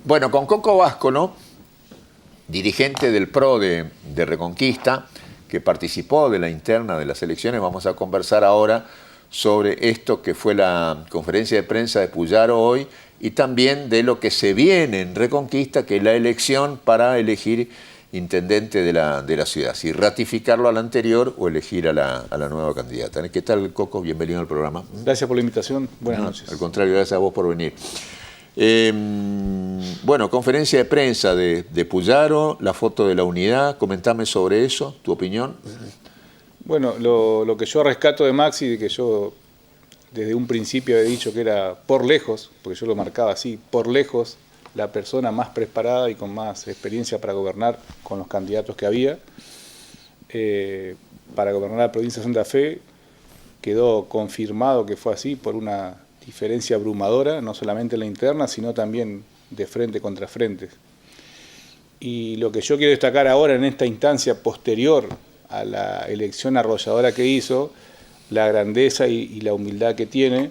Bueno, con Coco Báscolo, dirigente del PRO de Reconquista, que participó de la interna de las elecciones, vamos a conversar ahora sobre esto que fue la conferencia de prensa de Puyaro hoy y también de lo que se viene en Reconquista, que es la elección para elegir intendente de la ciudad, si ratificarlo al anterior o elegir a la nueva candidata. ¿Qué tal, Coco? Bienvenido al programa. Gracias por la invitación. Buenas noches. Al contrario, gracias a vos por venir. Bueno, conferencia de prensa de Puyaro, la foto de la unidad, comentame sobre eso, tu opinión. Bueno, lo que yo rescato de Maxi, que yo desde un principio había dicho que era por lejos, porque yo lo marcaba así, por lejos, la persona más preparada y con más experiencia para gobernar con los candidatos que había, para gobernar la provincia de Santa Fe, quedó confirmado que fue así por una diferencia abrumadora, no solamente en la interna, sino también de frente contra frente. Y lo que yo quiero destacar ahora en esta instancia posterior a la elección arrolladora que hizo, la grandeza y la humildad que tiene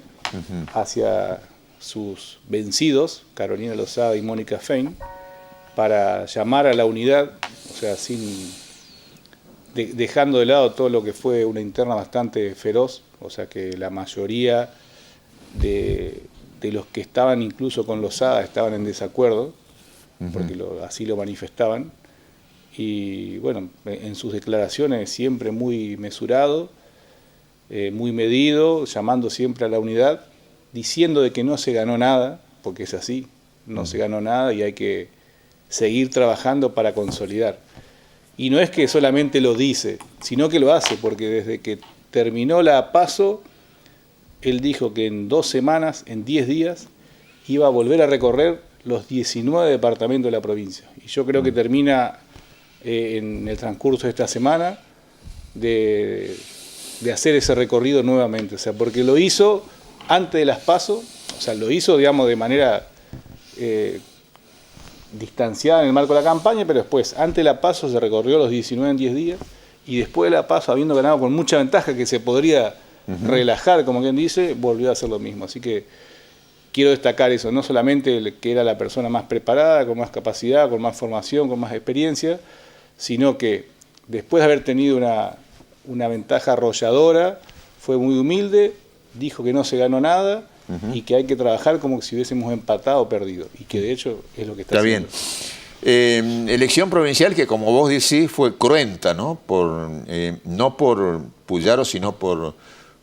hacia sus vencidos, Carolina Lozada y Mónica Fein, para llamar a la unidad, o sea, dejando de lado todo lo que fue una interna bastante feroz, o sea que la mayoría de los que estaban incluso con Lozada estaban en desacuerdo, porque así lo manifestaban, y bueno, en sus declaraciones siempre muy mesurado, muy medido, llamando siempre a la unidad, diciendo de que no se ganó nada, porque es así, no se ganó nada y hay que seguir trabajando para consolidar. Y no es que solamente lo dice, sino que lo hace, porque desde que terminó la PASO, él dijo que en 2 semanas, en 10 días, iba a volver a recorrer los 19 departamentos de la provincia. Y yo creo que termina en el transcurso de esta semana de hacer ese recorrido nuevamente. O sea, porque lo hizo antes de las PASO, o sea, lo hizo, digamos, de manera distanciada en el marco de la campaña, pero después, antes de la PASO, se recorrió los 19 en 10 días, y después de la PASO, habiendo ganado con mucha ventaja, que se podría relajar, como quien dice, volvió a hacer lo mismo. Así que quiero destacar eso, no solamente que era la persona más preparada, con más capacidad, con más formación, con más experiencia, sino que después de haber tenido una ventaja arrolladora, fue muy humilde, dijo que no se ganó nada y que hay que trabajar como si hubiésemos empatado o perdido, y que de hecho es lo que está haciendo. Bien. Elección provincial que, como vos decís, fue cruenta, ¿no? No por Puyaro, sino por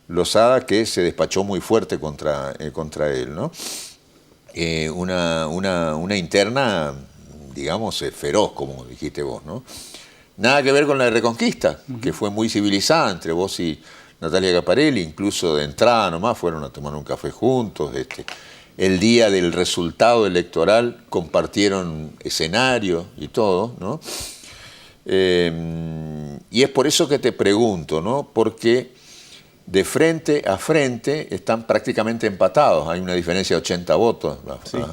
Lozada, que se despachó muy fuerte contra él, ¿no? Una interna, digamos, feroz, como dijiste vos, ¿no? Nada que ver con la de Reconquista, que fue muy civilizada entre vos y Natalia Caparelli, incluso de entrada nomás fueron a tomar un café juntos. El día del resultado electoral compartieron escenario y todo, ¿no? Y es por eso que te pregunto, ¿no? Porque de frente a frente están prácticamente empatados. Hay una diferencia de 80 votos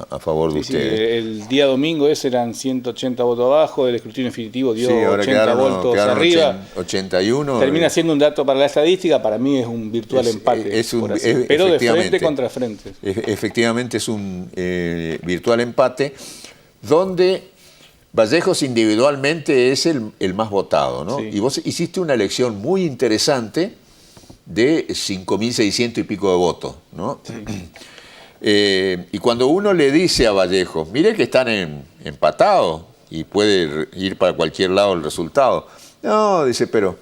a favor de ustedes. Sí, el día domingo eran 180 votos abajo, el escrutinio definitivo dio 80 votos arriba. 81. Termina siendo un dato para la estadística, para mí es un virtual empate, pero de frente contra frente. Efectivamente es un virtual empate, donde Vallejos individualmente es el más votado, ¿no? Sí. Y vos hiciste una elección muy interesante de 5.600 y pico de votos, ¿no? Sí. Y cuando uno le dice a Vallejos, mire que están empatados y puede ir para cualquier lado el resultado. No, dice, pero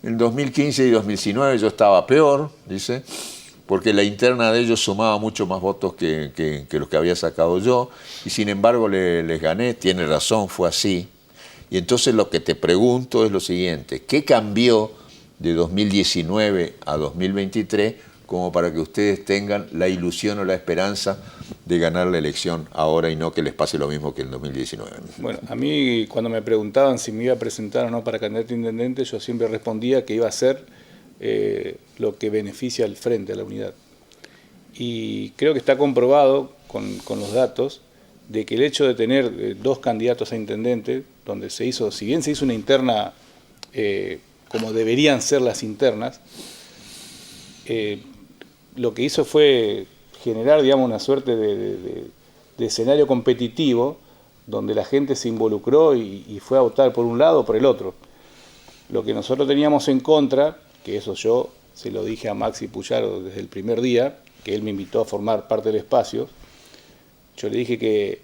en 2015 y 2019 yo estaba peor, dice, porque la interna de ellos sumaba mucho más votos que los que había sacado yo, y sin embargo les gané. Tiene razón, fue así. Y entonces lo que te pregunto es lo siguiente, ¿qué cambió de 2019 a 2023 como para que ustedes tengan la ilusión o la esperanza de ganar la elección ahora y no que les pase lo mismo que en 2019? Bueno, a mí cuando me preguntaban si me iba a presentar o no para candidato a intendente, yo siempre respondía que iba a ser lo que beneficia al frente, a la unidad. Y creo que está comprobado con los datos de que el hecho de tener 2 candidatos a intendente, donde si bien se hizo una interna como deberían ser las internas, lo que hizo fue generar, digamos, una suerte de escenario competitivo, donde la gente se involucró y fue a votar por un lado o por el otro. Lo que nosotros teníamos en contra, que eso yo se lo dije a Maxi Puyaro desde el primer día, que él me invitó a formar parte del espacio, yo le dije que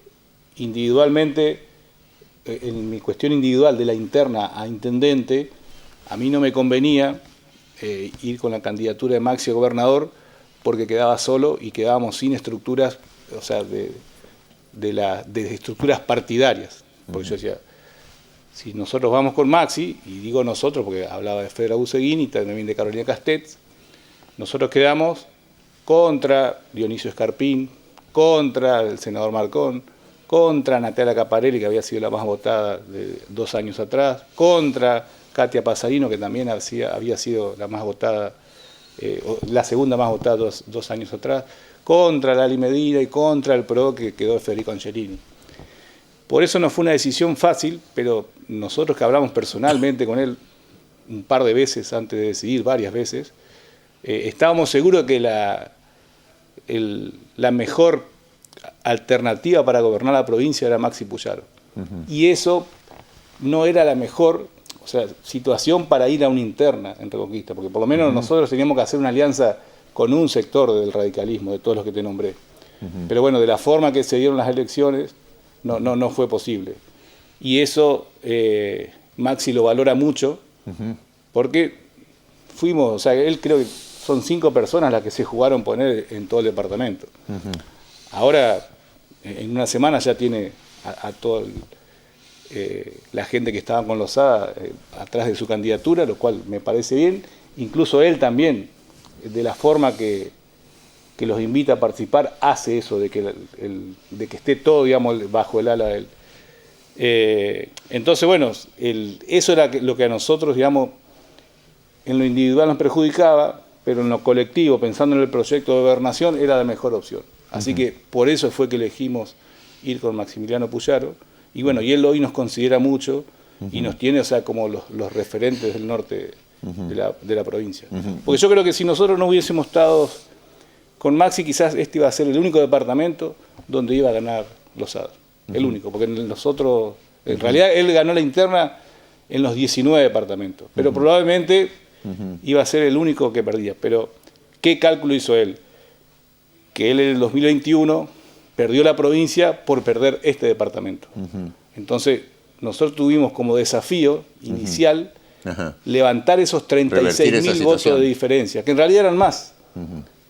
individualmente, en mi cuestión individual de la interna a intendente, a mí no me convenía ir con la candidatura de Maxi a gobernador porque quedaba solo y quedábamos sin estructuras, o sea, de estructuras partidarias. Porque yo decía, si nosotros vamos con Maxi, y digo nosotros porque hablaba de Fedra Buseguín y también de Carolina Castells, nosotros quedamos contra Dionisio Escarpín, contra el senador Marcón, contra Natalia Caparelli, que había sido la más votada de 2 años atrás, contra Katia Pasarino, que también había sido la más votada, la segunda más votada 2 años atrás, contra Lali Medina y contra el PRO que quedó Federico Angelini. Por eso no fue una decisión fácil, pero nosotros que hablamos personalmente con él un par de veces antes de decidir, varias veces, estábamos seguros que la mejor alternativa para gobernar la provincia era Maxi Puyaro. Y eso no era la mejor, o sea, situación para ir a una interna en Reconquista, porque por lo menos nosotros teníamos que hacer una alianza con un sector del radicalismo, de todos los que te nombré. Pero bueno, de la forma que se dieron las elecciones, no fue posible. Y eso Maxi lo valora mucho, porque fuimos, o sea, él creo que son 5 personas las que se jugaron poner en todo el departamento. Ahora, en una semana ya tiene a toda la gente que estaba con Lozada atrás de su candidatura, lo cual me parece bien. Incluso él también, de la forma que los invita a participar, hace eso, de que esté todo, digamos, bajo el ala de él. Entonces, bueno, eso era lo que a nosotros, digamos, en lo individual nos perjudicaba, pero en lo colectivo, pensando en el proyecto de gobernación, era la mejor opción. Así que por eso fue que elegimos ir con Maximiliano Puyaro. Y bueno, y él hoy nos considera mucho y nos tiene, o sea, como los referentes del norte de la provincia. Porque yo creo que si nosotros no hubiésemos estado con Maxi, quizás este iba a ser el único departamento donde iba a ganar Lozada. El único, porque en los otros, en realidad él ganó la interna en los 19 departamentos, pero probablemente iba a ser el único que perdía. Pero, ¿qué cálculo hizo él? Que él en el 2021 perdió la provincia por perder este departamento. Entonces, nosotros tuvimos como desafío inicial levantar esos 36.000 votos de diferencia, que en realidad eran más,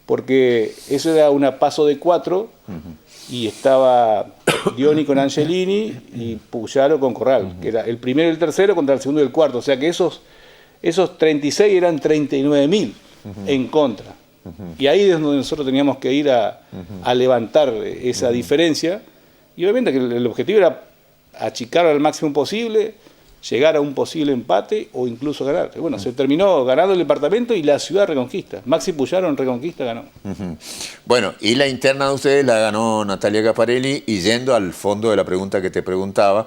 porque eso era un paso de 4 y estaba Dioni con Angelini y Puyaro con Corral, que era el primero y el tercero contra el segundo y el cuarto, o sea que esos 36 eran 39.000 en contra. Y ahí es donde nosotros teníamos que ir a levantar esa diferencia, y obviamente que el objetivo era achicarlo al máximo posible, llegar a un posible empate o incluso ganar. Bueno, se terminó ganando el departamento y la ciudad Reconquista. Maxi Puyaro en Reconquista ganó. Bueno, y la interna de ustedes la ganó Natalia Caparelli, y yendo al fondo de la pregunta que te preguntaba,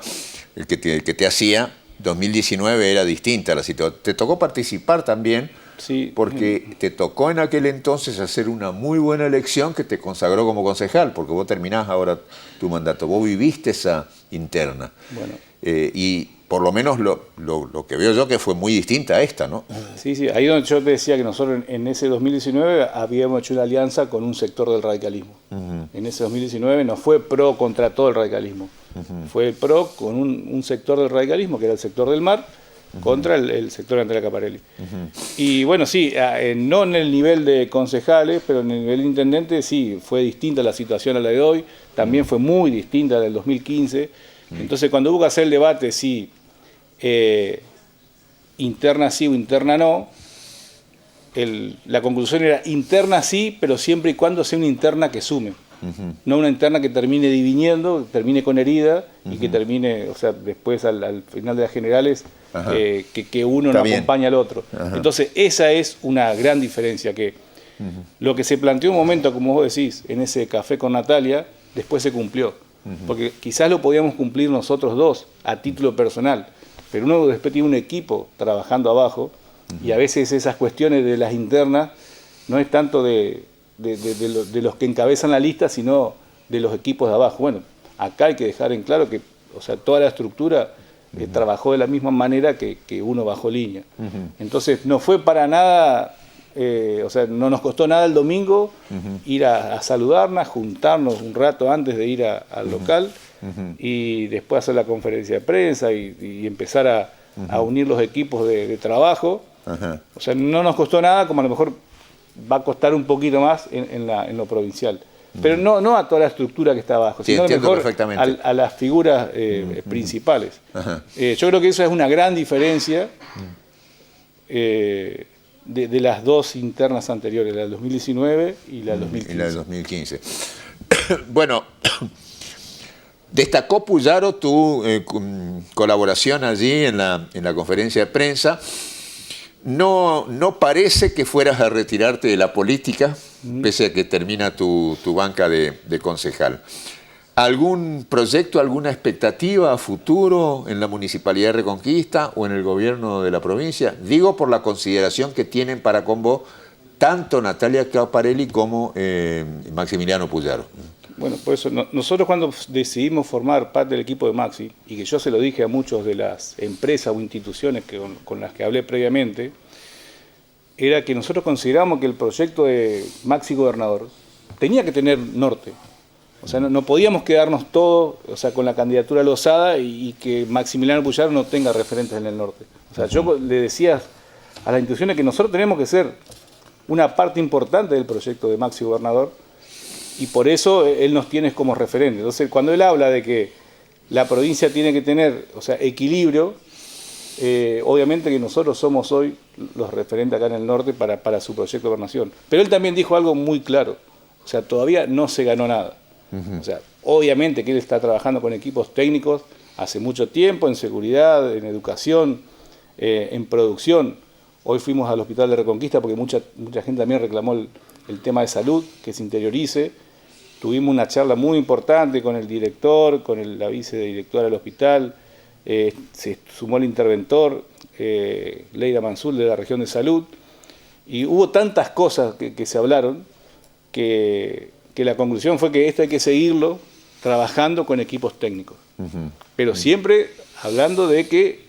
el que te hacía, 2019 era distinta la situación. Te tocó participar también, sí, porque te tocó en aquel entonces hacer una muy buena elección que te consagró como concejal, porque vos terminás ahora tu mandato. Vos viviste esa interna. Bueno. Y por lo menos lo que veo yo que fue muy distinta a esta, ¿no? Sí, sí, ahí donde yo te decía que nosotros en ese 2019 habíamos hecho una alianza con un sector del radicalismo. En ese 2019 no fue PRO contra todo el radicalismo, fue PRO con un sector del radicalismo, que era el sector del mar, contra el sector de Natalia Caparelli. Y bueno, sí, no en el nivel de concejales, pero en el nivel de intendente sí, fue distinta la situación a la de hoy, también fue muy distinta a la del 2015. Entonces cuando hubo que hacer el debate, sí, interna sí o interna no, la conclusión era interna sí, pero siempre y cuando sea una interna que sume. No una interna que termine dividiendo, termine con herida y que termine, o sea, después al final de las generales, que uno no acompaña al otro. Entonces esa es una gran diferencia, que lo que se planteó un momento, como vos decís, en ese café con Natalia, después se cumplió. Porque quizás lo podíamos cumplir nosotros dos a título personal, pero uno después tiene un equipo trabajando abajo, y a veces esas cuestiones de las internas no es tanto de los que encabezan la lista, sino de los equipos de abajo. Bueno, acá hay que dejar en claro que, o sea, toda la estructura trabajó de la misma manera que uno bajo línea. Entonces, no fue para nada, o sea, no nos costó nada el domingo ir a saludarnos, juntarnos un rato antes de ir al local y después hacer la conferencia de prensa y empezar a unir los equipos de trabajo. O sea, no nos costó nada, como a lo mejor va a costar un poquito más en lo provincial. Pero no a toda la estructura que está abajo, sí, sino mejor perfectamente a las figuras principales. Yo creo que eso es una gran diferencia de las dos internas anteriores, la del 2019 y la del 2015. Y la del 2015. Bueno, destacó Puyaro tu colaboración allí en la conferencia de prensa. No parece que fueras a retirarte de la política, pese a que termina tu banca de concejal. ¿Algún proyecto, alguna expectativa a futuro en la Municipalidad de Reconquista o en el gobierno de la provincia? Digo por la consideración que tienen para con vos tanto Natalia Caparelli como Maximiliano Puyaro. Bueno, por eso nosotros cuando decidimos formar parte del equipo de Maxi, y que yo se lo dije a muchos de las empresas o instituciones con las que hablé previamente, era que nosotros consideramos que el proyecto de Maxi Gobernador tenía que tener norte. O sea, no podíamos quedarnos todos, o sea, con la candidatura Lozada y que Maximiliano Puyaro no tenga referentes en el norte. O sea, yo le decía a las instituciones que nosotros tenemos que ser una parte importante del proyecto de Maxi Gobernador, y por eso él nos tiene como referente. Entonces, cuando él habla de que la provincia tiene que tener, o sea, equilibrio, obviamente que nosotros somos hoy los referentes acá en el norte para su proyecto de gobernación. Pero él también dijo algo muy claro, o sea, todavía no se ganó nada. O sea, obviamente que él está trabajando con equipos técnicos hace mucho tiempo, en seguridad, en educación, en producción. Hoy fuimos al Hospital de Reconquista porque mucha gente también reclamó el tema de salud, que se interiorice. Tuvimos una charla muy importante con el director, con la vicedirectora del hospital, se sumó el interventor, Leira Mansul, de la región de salud, y hubo tantas cosas que se hablaron que la conclusión fue que esto hay que seguirlo trabajando con equipos técnicos. Pero siempre hablando de que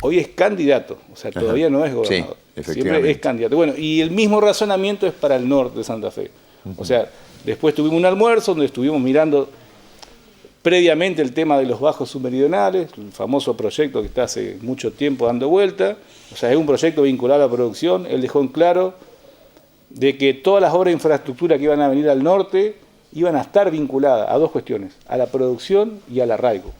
hoy es candidato, o sea, todavía no es gobernador. Sí, siempre es candidato. Bueno, y el mismo razonamiento es para el norte de Santa Fe. O sea, después tuvimos un almuerzo donde estuvimos mirando previamente el tema de los bajos submeridionales, el famoso proyecto que está hace mucho tiempo dando vuelta. O sea, es un proyecto vinculado a la producción. Él dejó en claro de que todas las obras de infraestructura que iban a venir al norte iban a estar vinculadas a dos cuestiones, a la producción y al arraigo.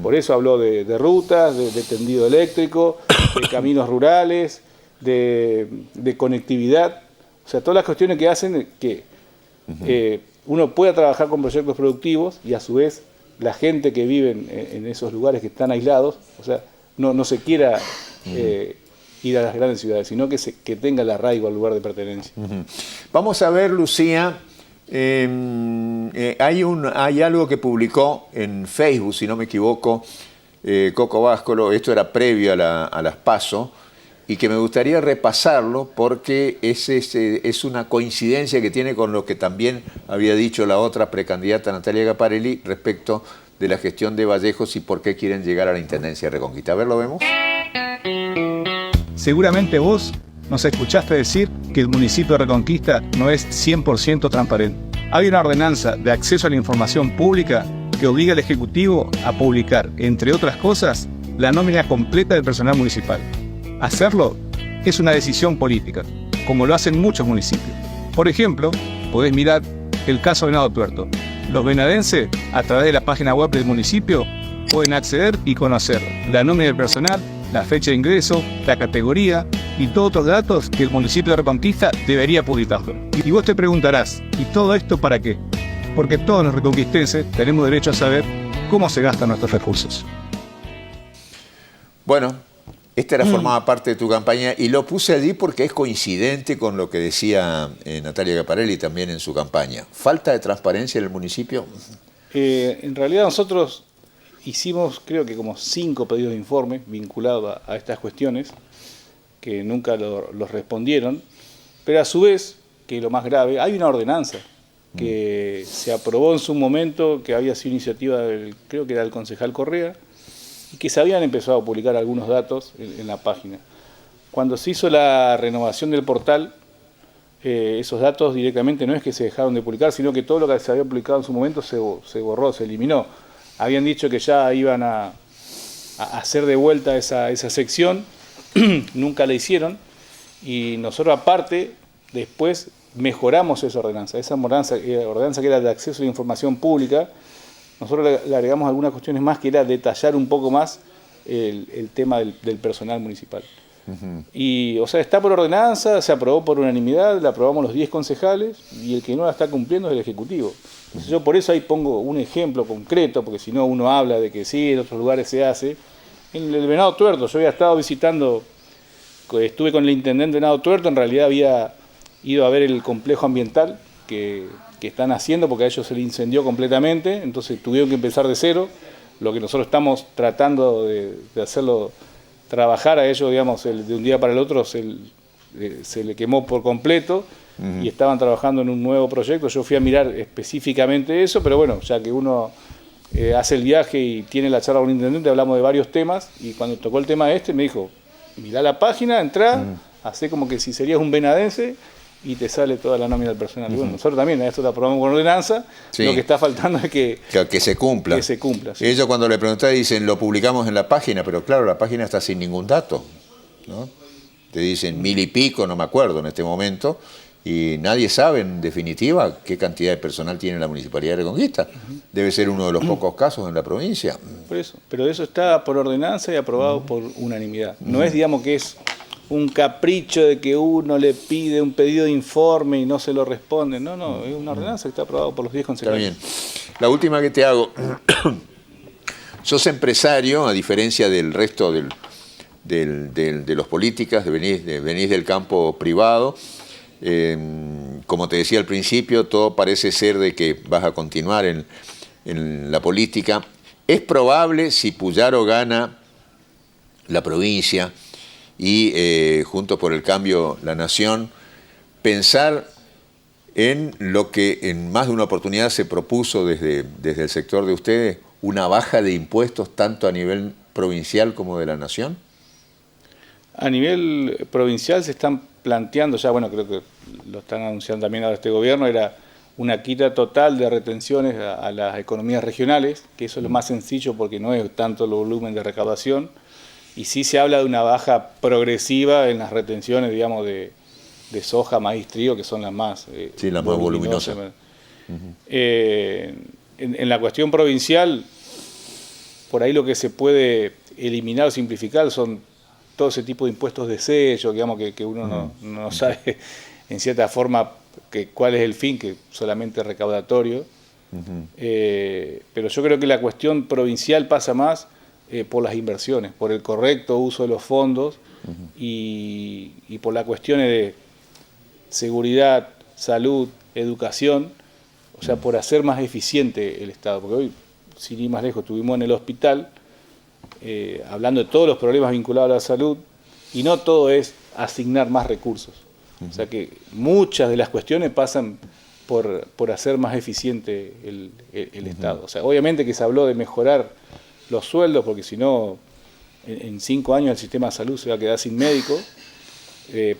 Por eso habló de rutas, de tendido eléctrico, de caminos rurales, de conectividad. O sea, todas las cuestiones que hacen que uno pueda trabajar con proyectos productivos y a su vez la gente que vive en esos lugares que están aislados, o sea, no se quiera ir a las grandes ciudades, sino que tenga el arraigo al lugar de pertenencia. Vamos a ver, Lucía, hay algo que publicó en Facebook, si no me equivoco, Coco Báscolo, esto era previo a las PASO, y que me gustaría repasarlo porque es una coincidencia que tiene con lo que también había dicho la otra precandidata Natalia Caparelli respecto de la gestión de Vallejos y por qué quieren llegar a la Intendencia de Reconquista. A ver, ¿lo vemos? Seguramente vos nos escuchaste decir que el municipio de Reconquista no es 100% transparente. Hay una ordenanza de acceso a la información pública que obliga al Ejecutivo a publicar, entre otras cosas, la nómina completa del personal municipal. Hacerlo es una decisión política, como lo hacen muchos municipios. Por ejemplo, podés mirar el caso de Venado Tuerto. Los venadenses, a través de la página web del municipio, pueden acceder y conocer la nómina del personal, la fecha de ingreso, la categoría y todos otros datos que el municipio de Reconquista debería publicarlo. Y vos te preguntarás, ¿y todo esto para qué? Porque todos los reconquistenses tenemos derecho a saber cómo se gastan nuestros recursos. Bueno, esta formaba parte de tu campaña y lo puse allí porque es coincidente con lo que decía Natalia Caparelli también en su campaña. ¿Falta de transparencia en el municipio? En realidad nosotros hicimos creo que como 5 pedidos de informe vinculados a estas cuestiones que nunca los respondieron, pero a su vez, que lo más grave, hay una ordenanza que se aprobó en su momento, que había sido iniciativa creo que era del concejal Correa, y que se habían empezado a publicar algunos datos en la página. Cuando se hizo la renovación del portal, esos datos directamente no es que se dejaron de publicar, sino que todo lo que se había publicado en su momento se borró, se eliminó. Habían dicho que ya iban a hacer de vuelta esa sección, nunca la hicieron, y nosotros aparte, después mejoramos esa ordenanza que era de acceso a la información pública. Nosotros le agregamos algunas cuestiones más, que era detallar un poco más el tema del personal municipal. Y, o sea, está por ordenanza, se aprobó por unanimidad, la aprobamos los 10 concejales, y el que no la está cumpliendo es el Ejecutivo. Entonces yo por eso ahí pongo un ejemplo concreto, porque si no uno habla de que sí, en otros lugares se hace. En el Venado Tuerto, yo había estado visitando, estuve con el intendente de Venado Tuerto, en realidad había ido a ver el complejo ambiental que están haciendo, porque a ellos se le incendió completamente, entonces tuvieron que empezar de cero. Lo que nosotros estamos tratando de hacerlo trabajar a ellos, digamos, de un día para el otro se le quemó por completo, y estaban trabajando en un nuevo proyecto. Yo fui a mirar específicamente eso, pero bueno, ya que uno hace el viaje y tiene la charla con el intendente, hablamos de varios temas, y cuando tocó el tema me dijo, mirá la página, entrá, hacé como que si serías un venadense, y te sale toda la nómina del personal. Y bueno, nosotros también, esto lo aprobamos con ordenanza, sí. Lo que está faltando es que se cumpla. Que se cumpla, sí. Ellos cuando le pregunté dicen, lo publicamos en la página, pero claro, la página está sin ningún dato, ¿no? Te dicen 1000 y pico, no me acuerdo en este momento, y nadie sabe en definitiva qué cantidad de personal tiene la Municipalidad de Reconquista. Debe ser uno de los pocos casos en la provincia. Por eso, pero eso está por ordenanza y aprobado por unanimidad. No es, digamos, que es un capricho de que uno le pide un pedido de informe y no se lo responde. No, es una ordenanza que está aprobada por los 10 concejales. Está bien. La última que te hago. Sos empresario, a diferencia del resto de los políticos, venís del campo privado. Como te decía al principio, todo parece ser de que vas a continuar en la política. Es probable, si Puyaro gana la provincia y Juntos por el Cambio, la Nación, pensar en lo que en más de una oportunidad se propuso desde el sector de ustedes, una baja de impuestos tanto a nivel provincial como de la Nación? A nivel provincial se están planteando, ya bueno, creo que lo están anunciando también ahora este gobierno, era una quita total de retenciones a las economías regionales, que eso es lo más sencillo porque no es tanto el volumen de recaudación. Y sí se habla de una baja progresiva en las retenciones, digamos, de soja, maíz, trigo, que son las más, las más voluminosas. En la cuestión provincial, por ahí lo que se puede eliminar o simplificar son todo ese tipo de impuestos de sello, digamos, que uno no sabe en cierta forma cuál es el fin, que solamente recaudatorio. Pero yo creo que la cuestión provincial pasa más por las inversiones, por el correcto uso de los fondos y por las cuestiones de seguridad, salud, educación, o sea, por hacer más eficiente el Estado. Porque hoy, sin ir más lejos, estuvimos en el hospital hablando de todos los problemas vinculados a la salud, y no todo es asignar más recursos. O sea que muchas de las cuestiones pasan por hacer más eficiente el Estado. O sea, obviamente que se habló de mejorar los sueldos, porque si no, en 5 años el sistema de salud se va a quedar sin médico,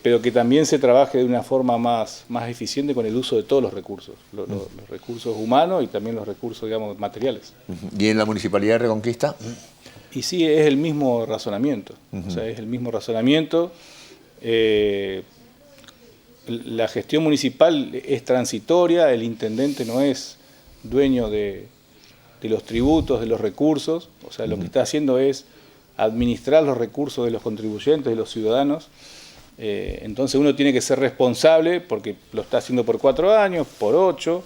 pero que también se trabaje de una forma más eficiente con el uso de todos los recursos, los recursos humanos y también los recursos, digamos, materiales. ¿Y en la Municipalidad de Reconquista? Y sí, es el mismo razonamiento, o sea, es el mismo razonamiento. La gestión municipal es transitoria, el intendente no es dueño de los tributos, de los recursos, o sea, lo que está haciendo es administrar los recursos de los contribuyentes, de los ciudadanos. Entonces uno tiene que ser responsable porque lo está haciendo por 4 años, por 8,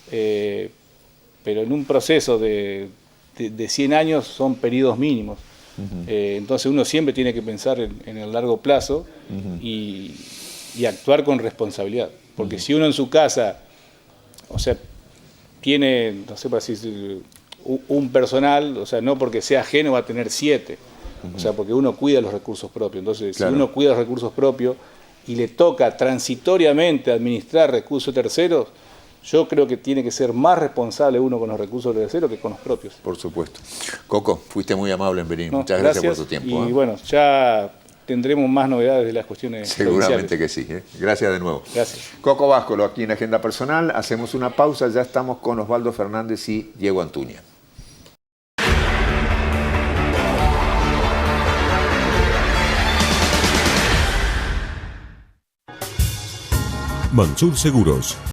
pero en un proceso de 100 años son periodos mínimos. Entonces uno siempre tiene que pensar en el largo plazo y actuar con responsabilidad. Porque si uno en su casa, o sea, tiene, no sé para decir, un personal, o sea, no porque sea ajeno va a tener 7, o sea, porque uno cuida los recursos propios. Entonces, claro, si uno cuida los recursos propios y le toca transitoriamente administrar recursos terceros, Yo creo que tiene que ser más responsable uno con los recursos del tercero que con los propios. Por supuesto. Coco, fuiste muy amable en venir. No, Muchas gracias por tu tiempo. Y bueno, ya tendremos más novedades de las cuestiones seguramente que sí. Gracias de nuevo. Gracias. Coco Báscolo, aquí en Agenda Personal. Hacemos una pausa. Ya estamos con Osvaldo Fernández y Diego Antuña. Mansur Seguros,